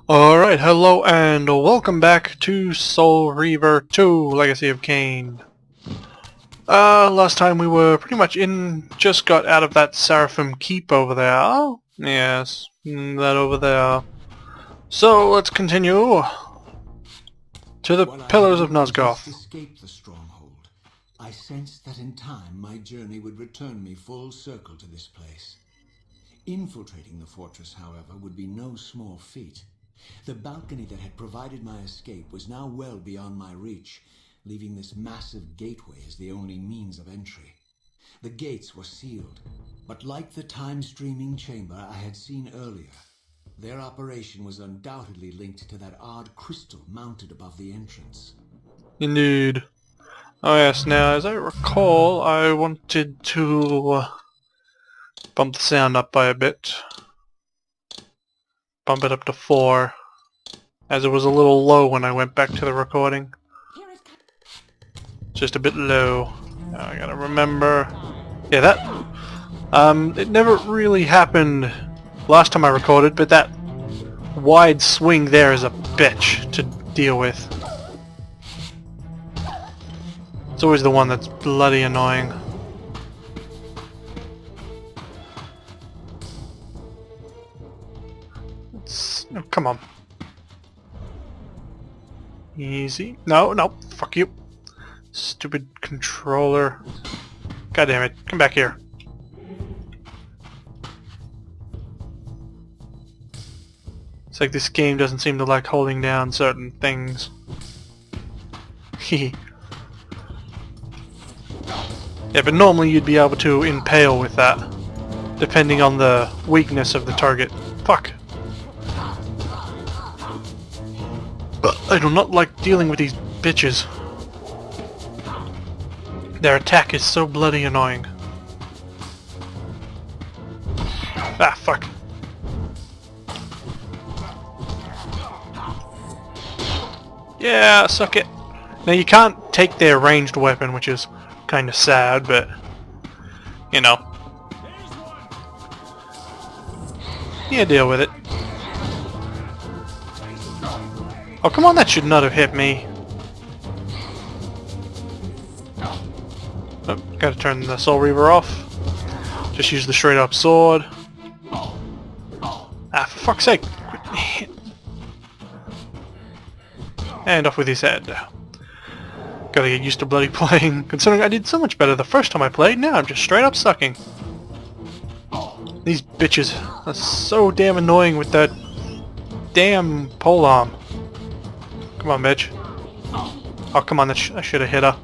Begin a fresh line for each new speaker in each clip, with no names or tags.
Alright, hello and welcome back to Soul Reaver 2, Legacy of Kain. Last time we were pretty much just got out of that Seraphim Keep over there. Oh, yes, that over there. So, let's continue to the Pillars of Nosgoth.
Escape the stronghold. I sensed that in time my journey would return me full circle to this place. Infiltrating the fortress, however, would be no small feat. The balcony that had provided my escape was now well beyond my reach, leaving this massive gateway as the only means of entry. The gates were sealed, but like the time-streaming chamber I had seen earlier, their operation was undoubtedly linked to that odd crystal mounted above the entrance.
Indeed. Oh yes, now as I recall, I wanted to bump the sound up by a bit. Bump it up to 4, as it was a little low when I went back to the recording. Just a bit low. Now I gotta remember. Yeah, that it never really happened last time I recorded, but that wide swing there is a bitch to deal with. It's always the one that's bloody annoying. Oh, come on. Easy. No, no. Fuck you. Stupid controller. God damn it. Come back here. It's like this game doesn't seem to like holding down certain things. Hehe. Yeah, but normally you'd be able to impale with that, depending on the weakness of the target. Fuck. I do not like dealing with these bitches. Their attack is so bloody annoying. Ah, fuck. Yeah, suck it. Now you can't take their ranged weapon, which is kind of sad, but you know. Yeah, deal with it. Oh, come on, that should not have hit me. Oh, gotta turn the Soul Reaver off. Just use the straight up sword. Ah, for fuck's sake. And off with his head. Gotta get used to bloody playing. Considering I did so much better the first time I played, now I'm just straight up sucking. These bitches are so damn annoying with that damn polearm. Come on, bitch. Oh, come on, I should have hit her.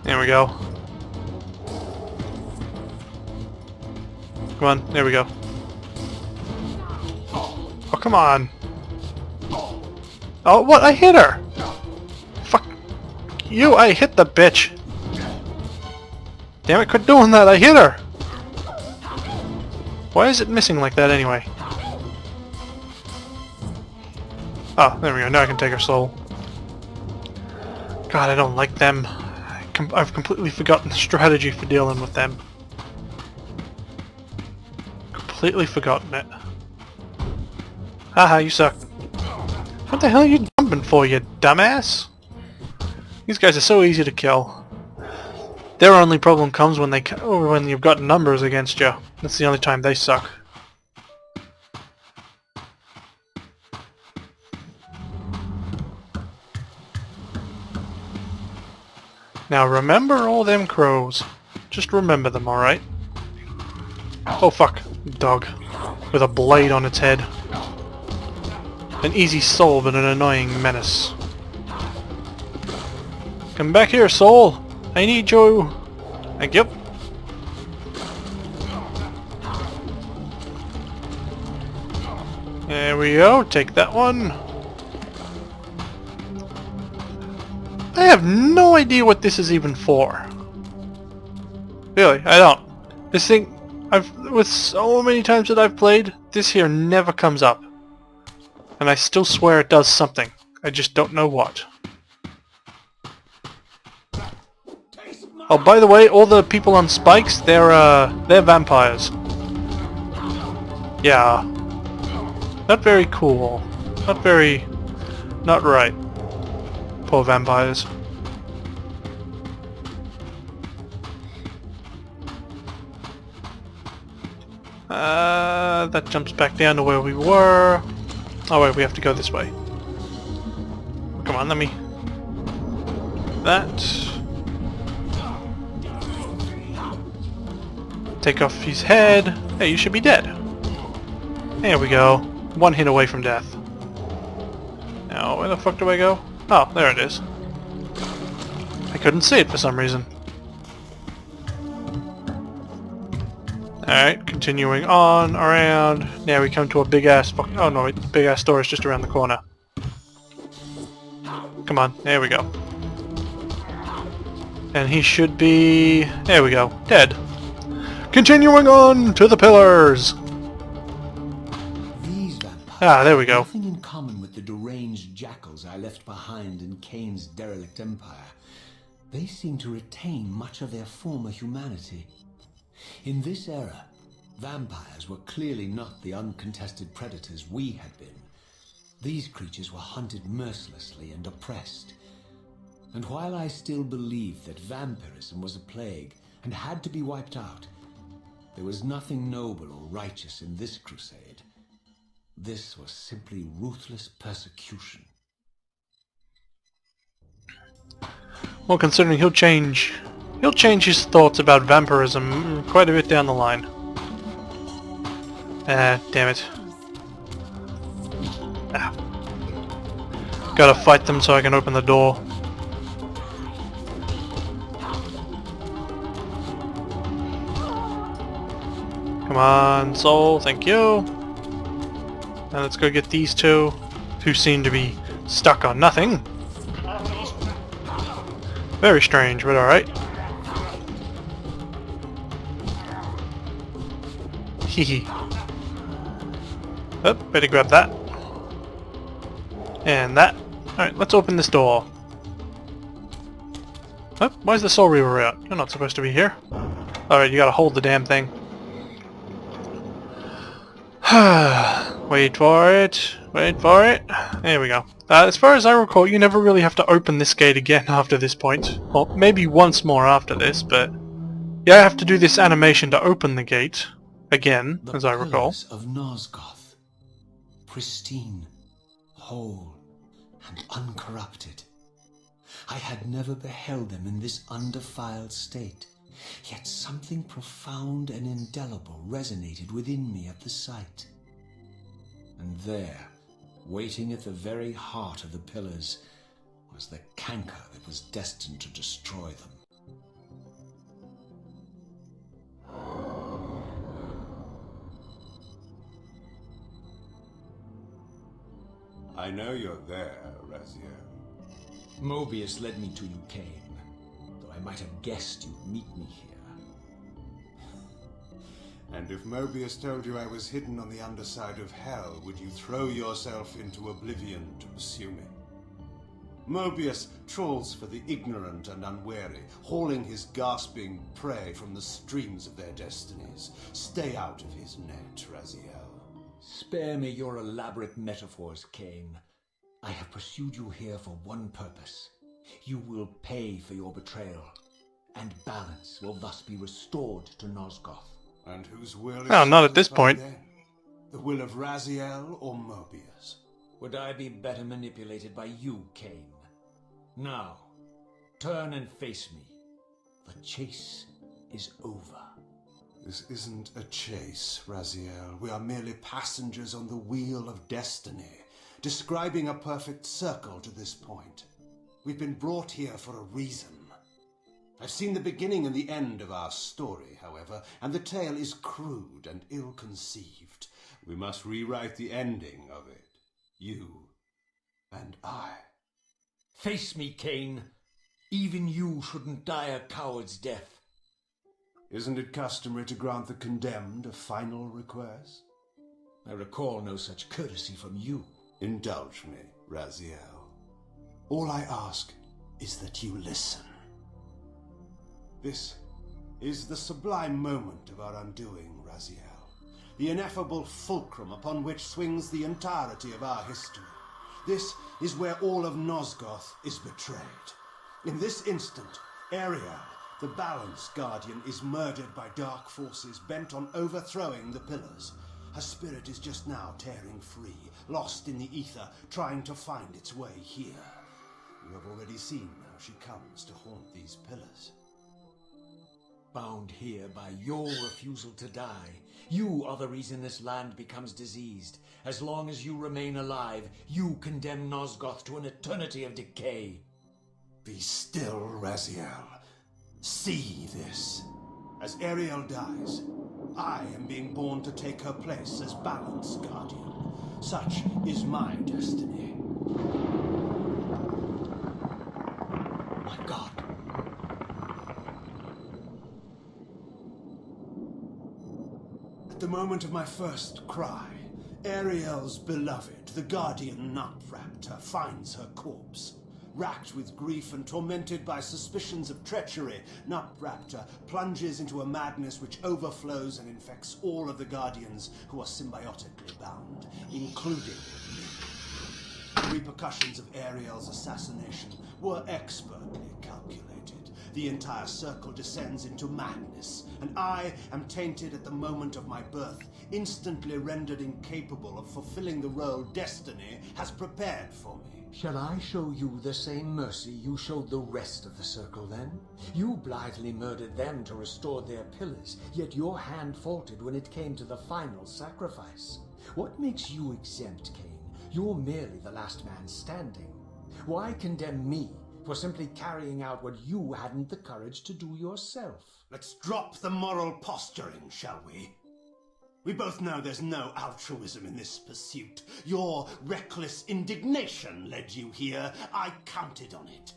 There we go. Come on, there we go. Oh, come on. Oh, what? I hit her! Fuck you, I hit the bitch. Damn it, quit doing that, I hit her! Why is it missing like that anyway? Oh, there we go. Now I can take her soul. God, I don't like them. I've completely forgotten the strategy for dealing with them. Completely forgotten it. Haha, you suck. What the hell are you jumping for, you dumbass? These guys are so easy to kill. Their only problem comes when when you've got numbers against you. That's the only time they suck. Now remember all them crows. Just remember them, alright? Oh fuck. Dog. With a blade on its head. An easy soul, but an annoying menace. Come back here, soul! I need you! Thank you. There we go, take that one. I have no idea what this is even for. Really, I don't. This thing, with so many times that I've played, this here never comes up. And I still swear it does something. I just don't know what. Oh, by the way, all the people on spikes, they're vampires. Yeah. Not very cool. Not very... not right. Poor vampires. That jumps back down to where we were. Oh wait, we have to go this way. Come on, let me... that. Take off his head. Hey, you should be dead. There we go. One hit away from death. Now, where the fuck do I go? Oh, there it is. I couldn't see it for some reason. Alright, continuing on, around. Now we come to a big ass fuck. Oh no, the big ass door is just around the corner. Come on, there we go. And he should be... there we go, dead. Continuing on to the pillars!
These vampires
there we go.
have nothing in common with the deranged jackals I left behind in Kain's derelict empire. They seem to retain much of their former humanity. In this era, vampires were clearly not the uncontested predators we had been. These creatures were hunted mercilessly and oppressed. And while I still believe that vampirism was a plague and had to be wiped out, there was nothing noble or righteous in this crusade. This was simply ruthless persecution.
Well, considering he'll change his thoughts about vampirism quite a bit down the line. Damn it. Gotta fight them so I can open the door. Come on, Soul, thank you. Now let's go get these two, who seem to be stuck on nothing. Very strange, but alright. Hehe. Oh, better grab that. And that. Alright, let's open this door. Oh, why is the Soul Reaver out? You're not supposed to be here. Alright, you gotta hold the damn thing. Wait for it. Wait for it. There we go. As far as I recall, you never really have to open this gate again after this point. Well, maybe once more after this, but... yeah, I have to do this animation to open the gate. Again, as I recall.
The pillars of Nosgoth. Pristine, whole, and uncorrupted. I had never beheld them in this undefiled state. Yet something profound and indelible resonated within me at the sight. And there, waiting at the very heart of the pillars, was the canker that was destined to destroy them.
I know you're there, Raziel.
Mobius led me to you, Kain, though I might have guessed you'd meet me here.
And if Mobius told you I was hidden on the underside of hell, would you throw yourself into oblivion to pursue me? Mobius trawls for the ignorant and unwary, hauling his gasping prey from the streams of their destinies. Stay out of his net, Raziel.
Spare me your elaborate metaphors, Kain. I have pursued you here for one purpose. You will pay for your betrayal, and balance will thus be restored to Nosgoth.
And whose will is...
oh, not at this point.
Then? The will of Raziel or Mobius?
Would I be better manipulated by you, Kain? Now, turn and face me. The chase is over.
This isn't a chase, Raziel. We are merely passengers on the wheel of destiny, describing a perfect circle to this point. We've been brought here for a reason. I've seen the beginning and the end of our story, however, and the tale is crude and ill-conceived. We must rewrite the ending of it. You and I.
Face me, Kain. Even you shouldn't die a coward's death.
Isn't it customary to grant the condemned a final request?
I recall no such courtesy from you.
Indulge me, Raziel. All I ask is that you listen. This is the sublime moment of our undoing, Raziel. the ineffable fulcrum upon which swings the entirety of our history. This is where all of Nosgoth is betrayed. In this instant, Ariel, the Balance Guardian, is murdered by dark forces bent on overthrowing the Pillars. Her spirit is just now tearing free, lost in the ether, trying to find its way here. You have already seen how she comes to haunt these Pillars.
Bound here by your refusal to die. You are the reason this land becomes diseased. As long as you remain alive, you condemn Nosgoth to an eternity of decay.
Be still, Raziel. See this. As Ariel dies, I am being born to take her place as Balance Guardian. Such is my destiny.
My God.
At the moment of my first cry, Ariel's beloved, the Guardian Nutraptor, finds her corpse. Racked with grief and tormented by suspicions of treachery, Nutraptor plunges into a madness which overflows and infects all of the Guardians who are symbiotically bound, including me. The repercussions of Ariel's assassination were expertly calculated. The entire circle descends into madness, and I am tainted at the moment of my birth, instantly rendered incapable of fulfilling the role destiny has prepared for me.
Shall I show you the same mercy you showed the rest of the circle then? You blithely murdered them to restore their pillars, yet your hand faltered when it came to the final sacrifice. What makes you exempt, Kain? You're merely the last man standing. Why condemn me for simply carrying out what you hadn't the courage to do yourself?
Let's drop the moral posturing, shall we? We both know there's no altruism in this pursuit. Your reckless indignation led you here. I counted on it.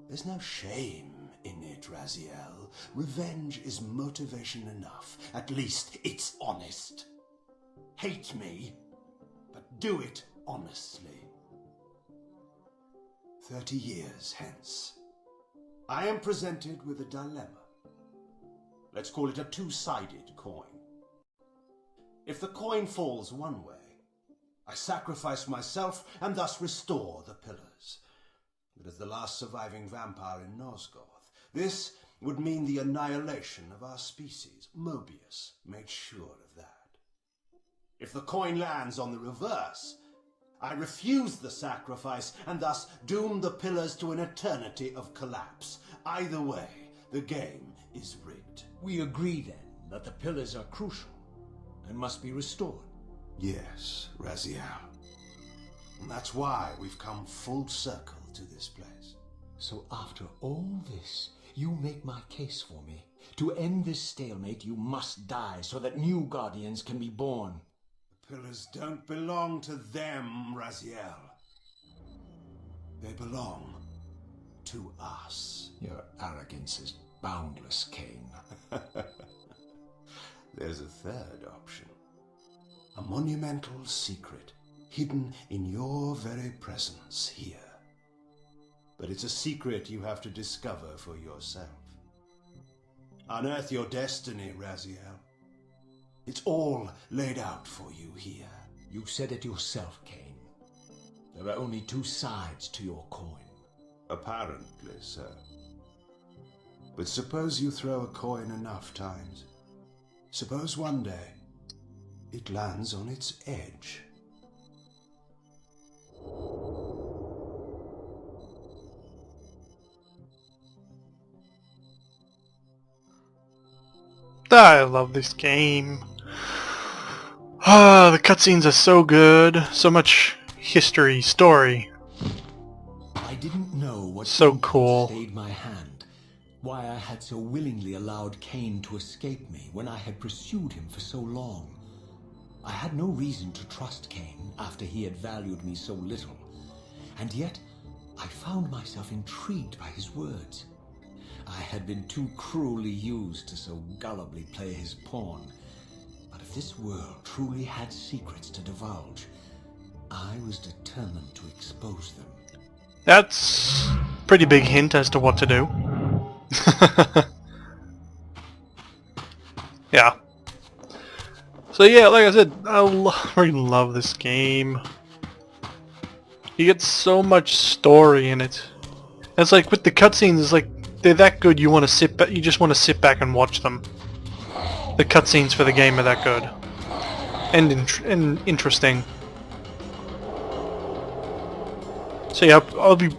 There's no shame in it, Raziel. Revenge is motivation enough. At least it's honest. Hate me, but do it honestly. 30 years hence, I am presented with a dilemma. Let's call it a two-sided coin. If the coin falls one way, I sacrifice myself and thus restore the Pillars. But as the last surviving vampire in Nosgoth, this would mean the annihilation of our species. Mobius made sure of that. If the coin lands on the reverse, I refuse the sacrifice and thus doom the Pillars to an eternity of collapse. Either way, the game is rigged.
We agree then that the pillars are crucial and must be restored.
Yes, Raziel. And that's why we've come full circle to this place.
So after all this, you make my case for me. To end this stalemate, you must die so that new Guardians can be born.
The Pillars don't belong to them, Raziel. They belong to us.
Your arrogance is boundless, Kain.
There's a third option. A monumental secret, hidden in your very presence here. But it's a secret you have to discover for yourself. Unearth your destiny, Raziel. It's all laid out for you here.
You said it yourself, Kain. There are only two sides to your coin.
Apparently so. But suppose you throw a coin enough times. Suppose one day it lands on its edge.
I love this game. Ah, the cutscenes are so good. So much history, story.
I didn't know what
So cool.
stayed my hand. Why I had so willingly allowed Kain to escape me when I had pursued him for so long. I had no reason to trust Kain after he had valued me so little. And yet, I found myself intrigued by his words. I had been too cruelly used to so gullibly play his pawn. But if this world truly had secrets to divulge, I was determined to expose them.
That's a pretty big hint as to what to do. Yeah. So yeah, like I said, really love this game. You get so much story in it. It's like with the cutscenes, it's like they're that good. You want to sit back. You just want to sit back and watch them. The cutscenes for the game are that good and interesting. So yeah, I'll be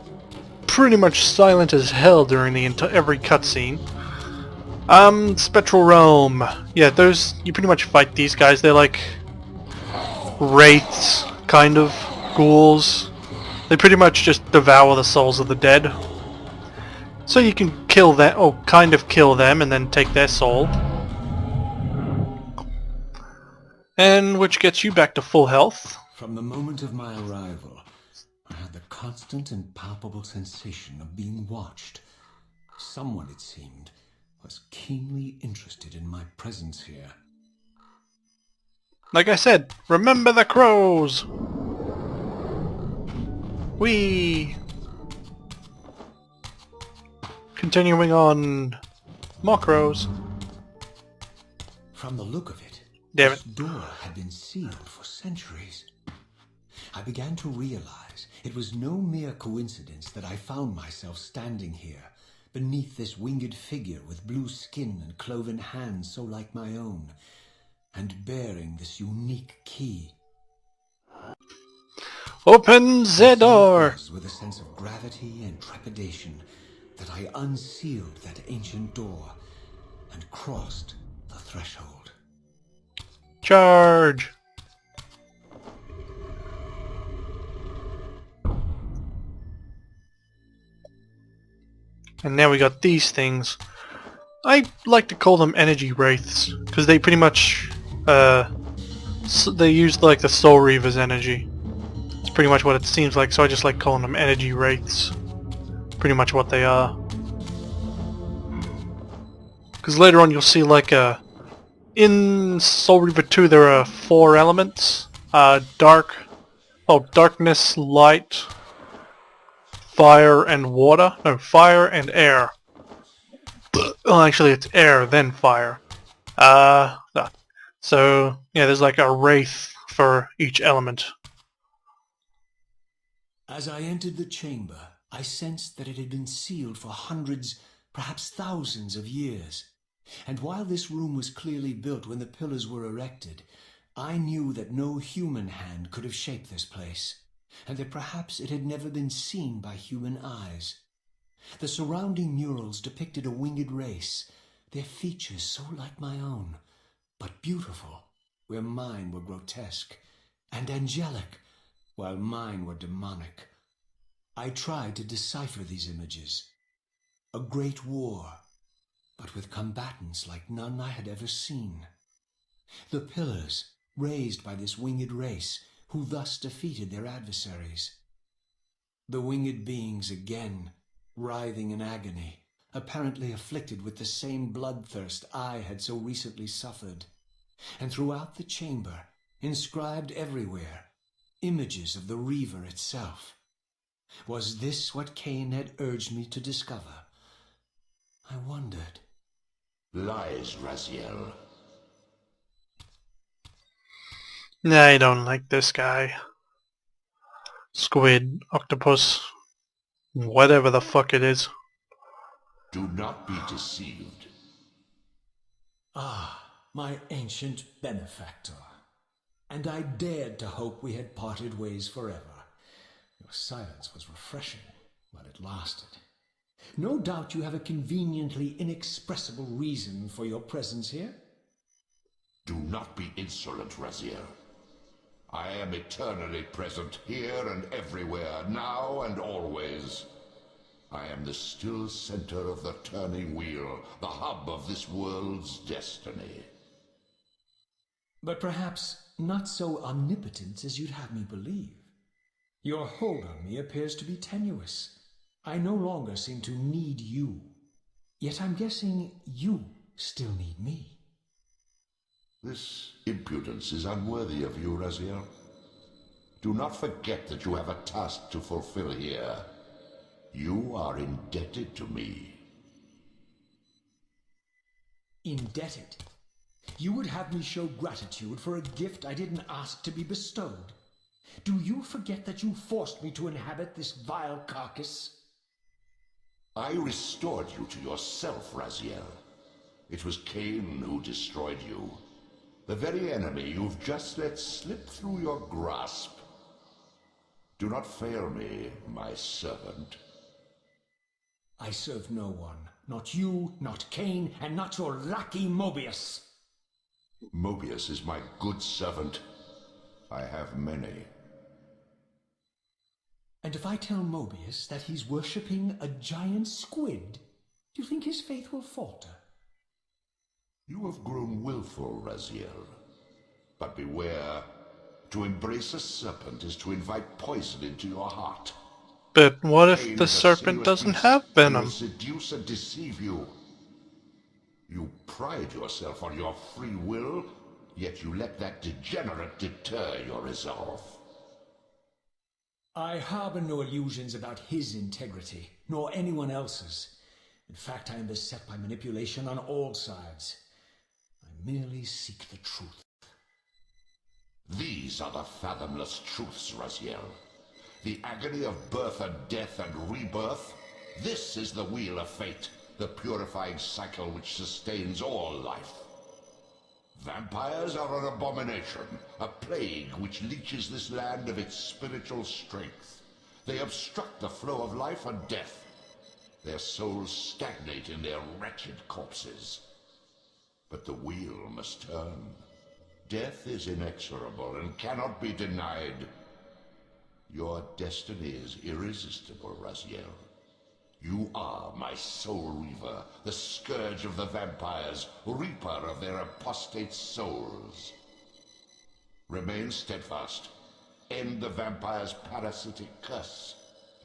pretty much silent as hell during the every cutscene. Spectral Realm. Yeah, those you pretty much fight these guys. They're like wraiths, kind of ghouls. They pretty much just devour the souls of the dead. So you can kill them, or kind of kill them, and then take their soul. And which gets you back to full health.
From the moment of my arrival, I had the constant and palpable sensation of being watched. Someone, it seemed, was keenly interested in my presence here.
Like I said, remember the crows! Whee! Continuing on, more crows.
From the look of it,
Damn
this
it.
door had been sealed for centuries. I began to realize it was no mere coincidence that I found myself standing here, beneath this winged figure with blue skin and cloven hands so like my own, and bearing this unique key.
Open the door!
It was with a sense of gravity and trepidation that I unsealed that ancient door and crossed the threshold.
Charge! And now we got these things. I like to call them energy wraiths because they pretty much they use like the Soul Reaver's energy. It's pretty much what it seems like, so I just like calling them energy wraiths. Pretty much what they are. Because later on you'll see like in Soul Reaver 2 there are 4 elements. Darkness, light, fire, and water. No, fire and air. Well, actually it's air, then fire. So, yeah, there's like a wraith for each element.
As I entered the chamber, I sensed that it had been sealed for hundreds, perhaps thousands of years. And while this room was clearly built when the pillars were erected, I knew that no human hand could have shaped this place, and that perhaps it had never been seen by human eyes. The surrounding murals depicted a winged race, their features so like my own, but beautiful, where mine were grotesque, and angelic, while mine were demonic. I tried to decipher these images. A great war, but with combatants like none I had ever seen. The pillars, raised by this winged race, who thus defeated their adversaries. The winged beings again, writhing in agony, apparently afflicted with the same bloodthirst I had so recently suffered. And throughout the chamber, inscribed everywhere, images of the reaver itself. Was this what Kain had urged me to discover? I wondered.
Lies, Raziel.
I don't like this guy. Squid, octopus, whatever the fuck it is.
Do not be deceived.
Ah, my ancient benefactor. And I dared to hope we had parted ways forever. Your silence was refreshing, but it lasted. No doubt you have a conveniently inexpressible reason for your presence here.
Do not be insolent, Raziel. I am eternally present here and everywhere, now and always. I am the still center of the turning wheel, the hub of this world's destiny.
But perhaps not so omnipotent as you'd have me believe. Your hold on me appears to be tenuous. I no longer seem to need you. Yet I'm guessing you still need me.
This impudence is unworthy of you, Raziel. Do not forget that you have a task to fulfill here. You are indebted to me.
Indebted? You would have me show gratitude for a gift I didn't ask to be bestowed. Do you forget that you forced me to inhabit this vile carcass?
I restored you to yourself, Raziel. It was Kain who destroyed you. The very enemy you've just let slip through your grasp. Do not fail me, my servant.
I serve no one. Not you, not Kain, and not your lackey Mobius.
Mobius is my good servant. I have many.
And if I tell Mobius that he's worshipping a giant squid, do you think his faith will falter?
You have grown willful, Raziel. But beware. To embrace a serpent is to invite poison into your heart.
But what if
Kain
the
is a
serpent
sinuous
doesn't
beast.
have
He
venom?
will seduce and deceive you. You pride yourself on your free will, yet you let that degenerate deter your resolve.
I harbor no illusions about his integrity, nor anyone else's. In fact, I am beset by manipulation on all sides. I merely seek the truth.
These are the fathomless truths, Raziel. The agony of birth and death and rebirth. This is the wheel of fate, the purifying cycle which sustains all life. Vampires are an abomination, a plague which leeches this land of its spiritual strength. They obstruct the flow of life and death. Their souls stagnate in their wretched corpses. But the wheel must turn. Death is inexorable and cannot be denied. Your destiny is irresistible, Raziel. You are my soul reaver, the scourge of the vampires, reaper of their apostate souls. Remain steadfast, end the vampire's parasitic curse,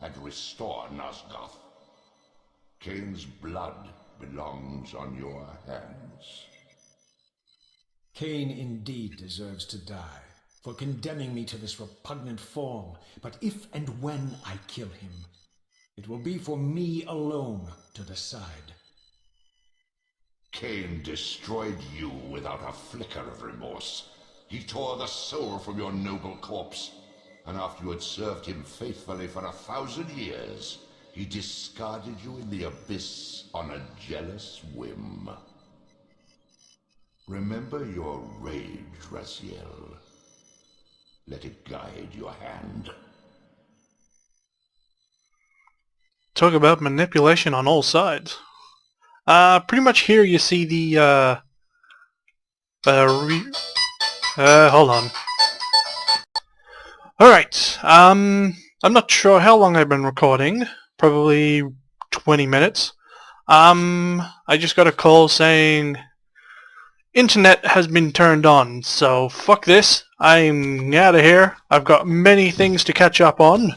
and restore Nosgoth. Kain's blood belongs on your hands.
Kain indeed deserves to die for condemning me to this repugnant form, but if and when I kill him, it will be for me alone to decide.
Kain destroyed you without a flicker of remorse. He tore the soul from your noble corpse, and after you had served him faithfully for 1,000 years, he discarded you in the abyss on a jealous whim. Remember your rage, Raziel. Let it guide your hand.
Talk about manipulation on all sides. Pretty much here you see the, hold on. Alright, I'm not sure how long I've been recording. Probably 20 minutes. I just got a call saying internet has been turned on, so fuck this. I'm out of here. I've got many things to catch up on.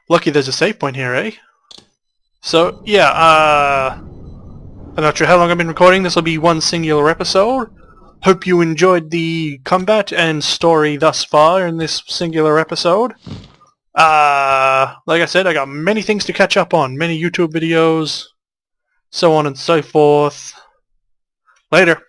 Lucky there's a save point here, eh? So, yeah, I'm not sure how long I've been recording. This will be one singular episode. Hope you enjoyed the combat and story thus far in this singular episode. Like I said, I got many things to catch up on. Many YouTube videos, so on and so forth. Later.